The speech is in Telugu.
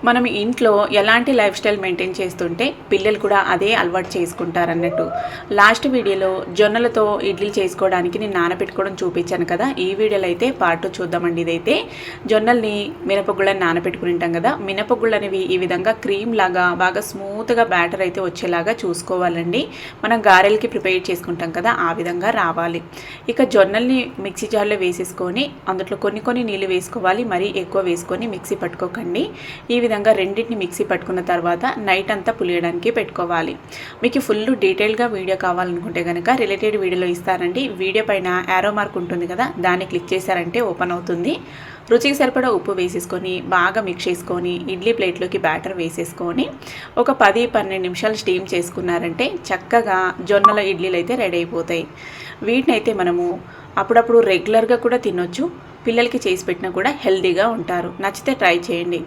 మనం ఇంట్లో ఎలాంటి లైఫ్ స్టైల్ మెయింటైన్ చేస్తుంటే పిల్లలు కూడా అదే అలవాటు చేసుకుంటారన్నట్టు. లాస్ట్ వీడియోలో జొన్నలతో ఇడ్లీ చేసుకోవడానికి నేను నానబెట్టుకోవడం చూపించాను కదా. ఈ వీడియోలో అయితే పార్ట్ 2 చూద్దామండి. ఇదైతే జొన్నల్ని మినపగుళ్ళని నానబెట్టుకుని ఉంటాం కదా. మినపగుళ్ళు అనేవి ఈ విధంగా క్రీమ్ లాగా బాగా స్మూత్గా బ్యాటర్ అయితే వచ్చేలాగా చూసుకోవాలండి. మనం గారెలకి ప్రిపేర్ చేసుకుంటాం కదా, ఆ విధంగా రావాలి. ఇక జొన్నల్ని మిక్సీ జార్లో వేసేసుకొని అందులో కొన్ని నీళ్ళు వేసుకోవాలి. మరీ ఎక్కువ వేసుకొని మిక్సీ పట్టుకోకండి. ఈ విధంగా రెండింటిని మిక్సీ పట్టుకున్న తర్వాత నైట్ అంతా పులియడానికి పెట్టుకోవాలి. మీకు ఫుల్ డీటెయిల్గా వీడియో కావాలనుకుంటే కనుక రిలేటెడ్ వీడియోలో ఇస్తారండి. వీడియో పైన యారో మార్క్ ఉంటుంది కదా, దాన్ని క్లిక్ చేశారంటే ఓపెన్ అవుతుంది. రుచికి సరిపడా ఉప్పు వేసేసుకొని బాగా మిక్స్ చేసుకొని ఇడ్లీ ప్లేట్లోకి బ్యాటర్ వేసేసుకొని ఒక 10-12 నిమిషాలు స్టీమ్ చేసుకున్నారంటే చక్కగా జొన్నల ఇడ్లీలు అయితే రెడీ అయిపోతాయి. వీటిని అయితే మనము అప్పుడప్పుడు రెగ్యులర్గా కూడా తినొచ్చు. పిల్లలకి చేసి పెట్టినా కూడా హెల్తీగా ఉంటారు. నచ్చితే ట్రై చేయండి.